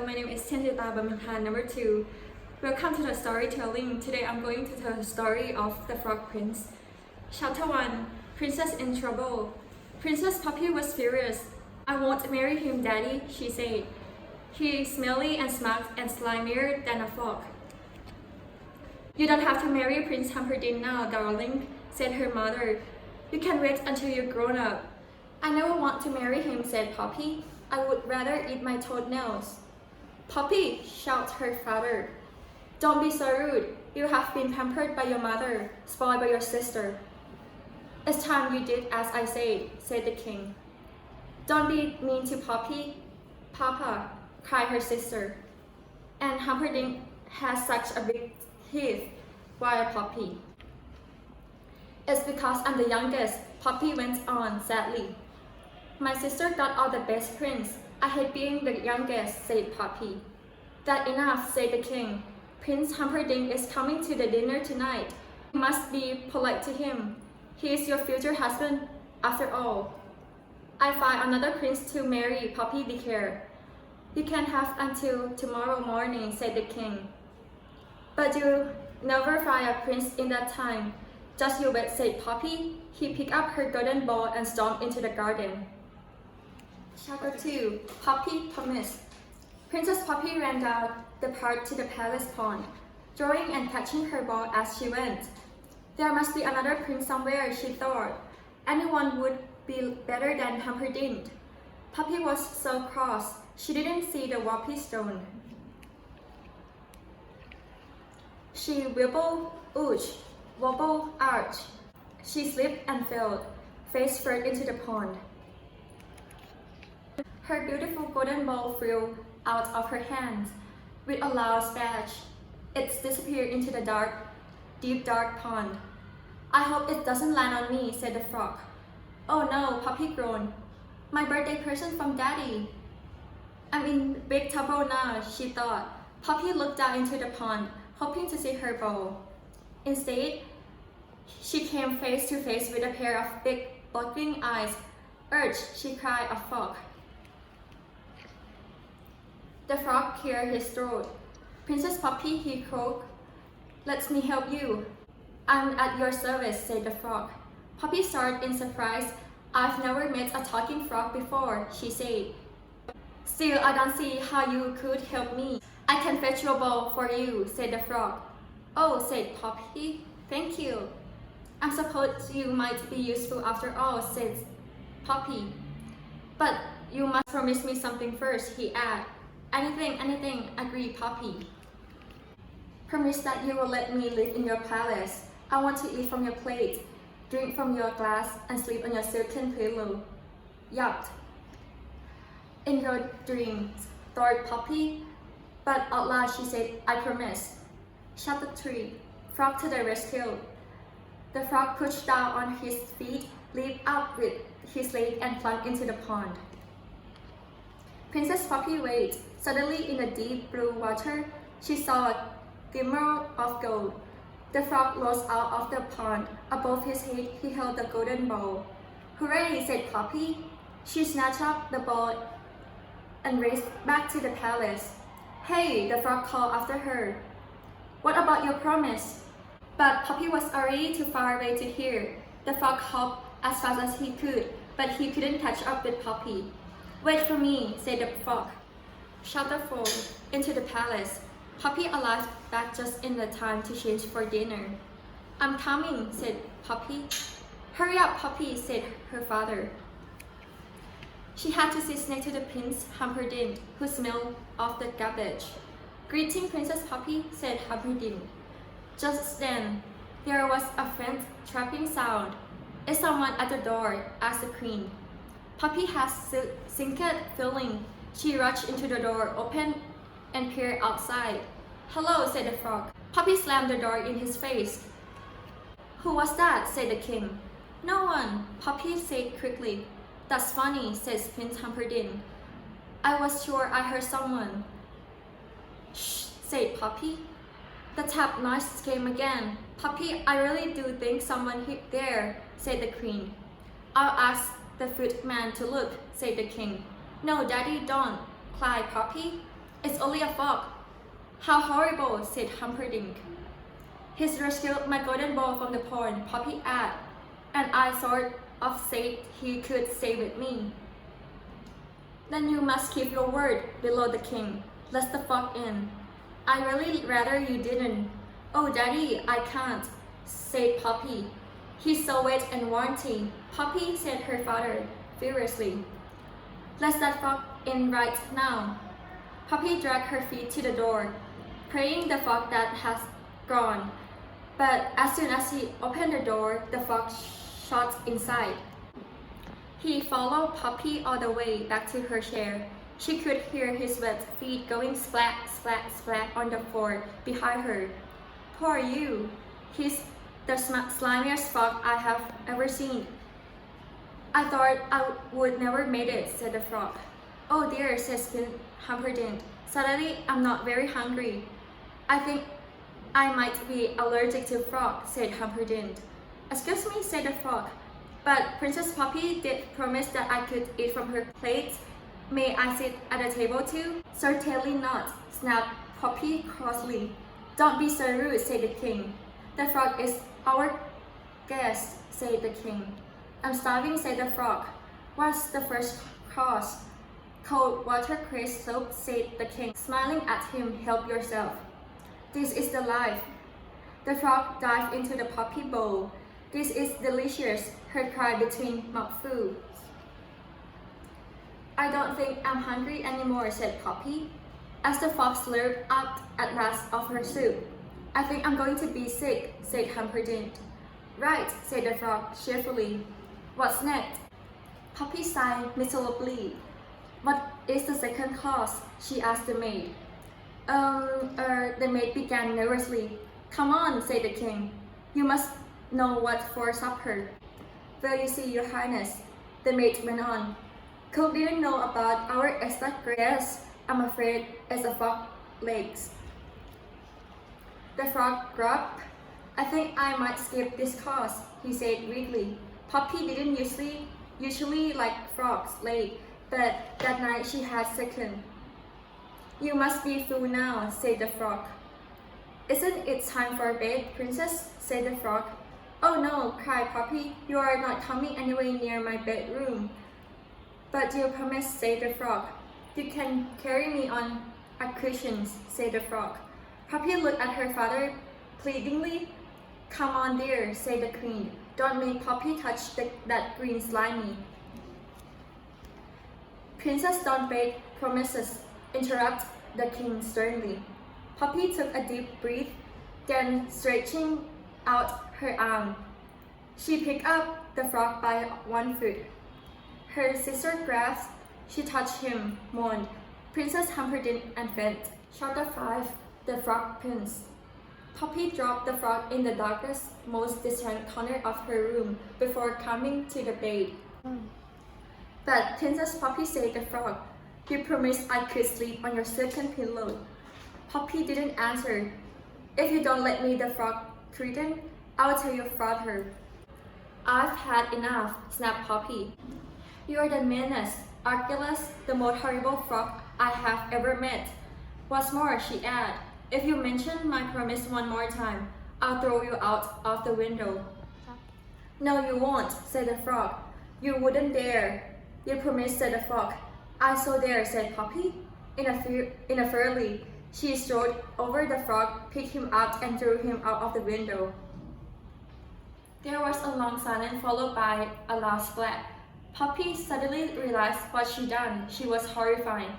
my name is Tiensita Bumphentan, number 2. Welcome to the storytelling. Today I'm going to tell the story of the Frog Prince. Chapter 1. Princess in Trouble. Princess Poppy was furious. "I won't marry him, Daddy," she said. "He is smelly and smug and slimier than a frog." "You don't have to marry Prince Humperdinck now, darling," said her mother. "You can wait until you're grown up." "I never want to marry him," said Poppy. "I would rather eat my toenails." "Poppy," shouted her father, "don't be so rude. You have been pampered by your mother, spoiled by your sister." "It's time you did as I said the king." "Don't be mean to Poppy, Papa," cried her sister. "And Humperdinck has such a big teeth. Why a Poppy?" "It's because I'm the youngest," Poppy went on sadly. "My sister got all the best prince. I hate being the youngest," said Poppy. "That's enough," said the king. "Prince Humperdinck is coming to the dinner tonight. You must be polite to him. He is your future husband, after all." "I find another prince to marry, Poppy dear. You can have until tomorrow morning," said the king. "But you'll never find a prince in that time. Just you wait," said Poppy. He picked up her golden ball and stormed into the garden. Chapter 2. Poppy Promised. Princess Poppy ran down the path to the palace pond, throwing and catching her ball as she went. There must be another prince somewhere, she thought. Anyone would be better than Humperdinck. Poppy was so cross, she didn't see the whoopee stone. She wibbled, ooch, wobbled, arch. She slipped and fell, face first into the pond. Her beautiful golden ball flew out of her hands. With a loud splash, it disappeared into the deep dark pond. "I hope it doesn't land on me," said the frog. "Oh no," Poppy groaned. "My birthday present from Daddy." "I'm in big trouble now," she thought. Poppy looked down into the pond, hoping to see her ball. Instead, she came face to face with a pair of big, bulging eyes. "Urge," she cried, "a frog." The frog cleared his throat. "Princess Poppy," he croaked, "let me help you." "I'm at your service," said the frog. Poppy started in surprise. "I've never met a talking frog before," she said. "Still, I don't see how you could help me." "I can fetch your ball for you," said the frog. "Oh," said Poppy, "thank you." "I suppose you might be useful after all," said Poppy. "But you must promise me something first," he added. Anything, agreed Poppy. "Promise that you will let me live in your palace. I want to eat from your plate, drink from your glass, and sleep on your silken pillow." "Yup." "In your dreams," thought Poppy, but out loud she said, "I promise." Chapter 3. Frog to the Rescue. The frog pushed down on his feet, leaped up with his leg, and plunged into the pond. Princess Poppy waited. Suddenly, in the deep blue water, she saw a glimmer of gold. The frog rose out of the pond. Above his head, he held the golden ball. "Hooray!" said Poppy. She snatched up the ball and raced back to the palace. "Hey!" the frog called after her. "What about your promise?" But Poppy was already too far away to hear. The frog hopped as fast as he could, but he couldn't catch up with Poppy. "Wait for me," said the frog. Chapter 4. Into the palace. Poppy arrived back just in the time to change for dinner. "I'm coming," said Poppy. "Hurry up, Poppy," said her father. She had to sit next to the Prince Humperdinck, who smelled of the garbage. "Greeting, Princess Poppy," said Humperdinck. Just then, there was a faint trapping sound. "Is someone at the door?" asked the Queen. Poppy had a sinking feeling. She rushed into the door, opened, and peered outside. "Hello," said the frog. Poppy slammed the door in his face. "Who was that?" said the king. "No one," Poppy said quickly. "That's funny," says Prince Humperdinck. "I was sure I heard someone." "Shh," said Poppy. The tap noise came again. "Poppy, I really do think someone hid there," said the queen. "I'll ask the footman to look," said the king. "No, Daddy, don't," cried Poppy. It's only a frog. How horrible, said Humperdinck. He's rescued my golden ball from the pond, Poppy added, and I sort of said he could stay with me. Then you must keep your word, bellowed the king. Let the frog in. I'd really rather you didn't. Oh, Daddy, I can't, said Poppy. He's so wet and warranty, Poppy, said her father, furiously. Let that frog in right now. Poppy dragged her feet to the door, praying the frog that has gone. But as soon as he opened the door, the frog shot inside. He followed Poppy all the way back to her chair. She could hear his wet feet going splat, splat, splat on the floor behind her. Poor you! He's the slimiest frog I have ever seen. I thought I would never made it, said the frog. Oh dear, says Humperdinck. Suddenly, I'm not very hungry. I think I might be allergic to frog, said Humperdinck. Excuse me, said the frog. But Princess Poppy did promise that I could eat from her plate. May I sit at the table too? Certainly not, snapped Poppy crossly. Don't be so rude, said the king. The frog is our guest, said the king. I'm starving, said the frog. What's the first course? Cold watercress soup, said the king, smiling at him. Help yourself. This is the life. The frog dived into the Poppy bowl. This is delicious, her cried between mouthfuls. I don't think I'm hungry anymore, said Poppy, as the frog slurped up at last of her soup. I think I'm going to be sick, said Humperdinck. Right, said the frog cheerfully. What's next? Poppy sighed miserably. What is the second course? She asked the maid. The maid began nervously. Come on, said the king. You must know what for supper. Well, you see, your highness, the maid went on. Cook didn't know about our extra grass. I'm afraid it's a frog legs. The frog gulped. I think I might skip this course, he said weakly. Poppy didn't usually like frog's leg, but that night she had second. You must be full now, said the frog. Isn't it time for bed, princess? Said the frog. Oh no, cried Poppy. You are not coming anywhere near my bedroom. But you promise, said the frog. You can carry me on a cushion, said the frog. Poppy looked at her father pleadingly. Come on, dear, said the queen. Don't make Poppy touch that green slimy. Princess, don't break promises, interrupted the king sternly. Poppy took a deep breath, then stretching out her arm, she picked up the frog by one foot. Her sister grasped, she touched him, moaned. Princess Humperdinck and went. Chapter 5. The Frog Prince. Poppy dropped the frog in the darkest, most distant corner of her room before coming to the bed. But Princess Poppy, said the frog, you promised I could sleep on your silken pillow. Poppy didn't answer. If you don't let me, the frog threatened, I'll tell your father. I've had enough, snapped Poppy. You're the meanest, ugliest, the most horrible frog I have ever met. What's more, she added, if you mention my promise one more time, I'll throw you out of the window. No, you won't, said the frog. You wouldn't dare. You promised, said the frog. I so dare, said Poppy. In a fury, she strode over the frog, picked him up, and threw him out of the window. There was a long silence followed by a loud splat. Poppy suddenly realized what she'd done. She was horrified.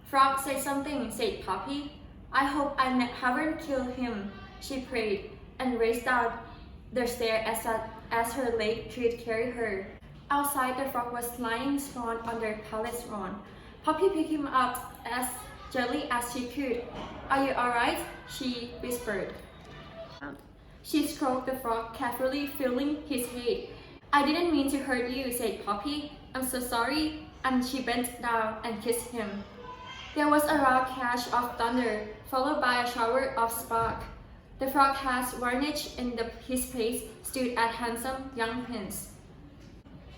Frog, say something, said Poppy. I hope I haven't killed him, she prayed, and raced down the stair as her leg could carry her. Outside, the frog was lying sprawled on the palace lawn. Poppy picked him up as gently as she could. Are you alright? She whispered. She stroked the frog carefully, feeling his head. I didn't mean to hurt you, said Poppy. I'm so sorry. And she bent down and kissed him. There was a loud crash of thunder, followed by a shower of sparks. The frog has varnish in his face, stood a handsome young prince.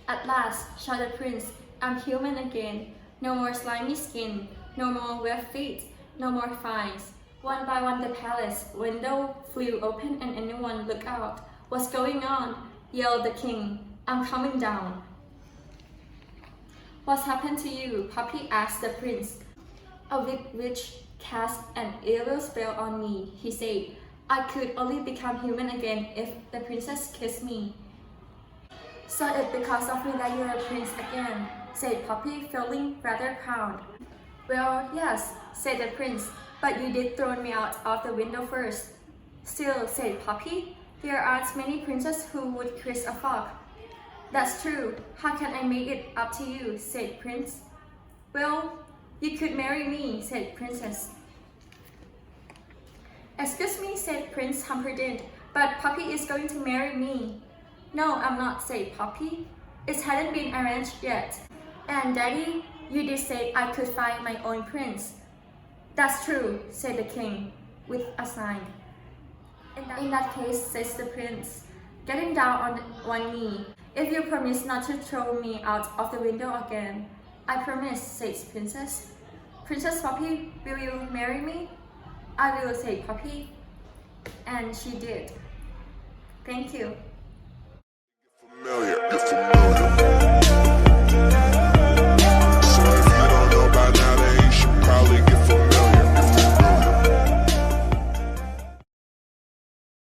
At last, shouted the prince, I'm human again. No more slimy skin, no more wet feet, No more fines. One by one the palace window flew open and anyone looked out. What's going on? Yelled the king. I'm coming down. What's happened to you? Puppy asked the prince. A wicked witch cast an evil spell on me, he said. I could only become human again if the princess kissed me. So it's because of me that you're a prince again, said Puppy, feeling rather proud. Well, yes, said the prince, but you did throw me out of the window first. Still, said Puppy, there aren't many princes who would kiss a frog. That's true. How can I make it up to you? Said Prince. Well, you could marry me, said Princess. Excuse me, said Prince Humperdinck, but Puppy is going to marry me. No, I'm not, said Puppy. It hadn't been arranged yet. And Daddy, you did say I could find my own prince. That's true, said the king, with a sigh. In that case, says the prince, getting down on one knee, if you promise not to throw me out of the window again. I promise, says Princess. Princess Puppy, will you marry me? I will, say Puppy. And she did. Thank you. You're familiar.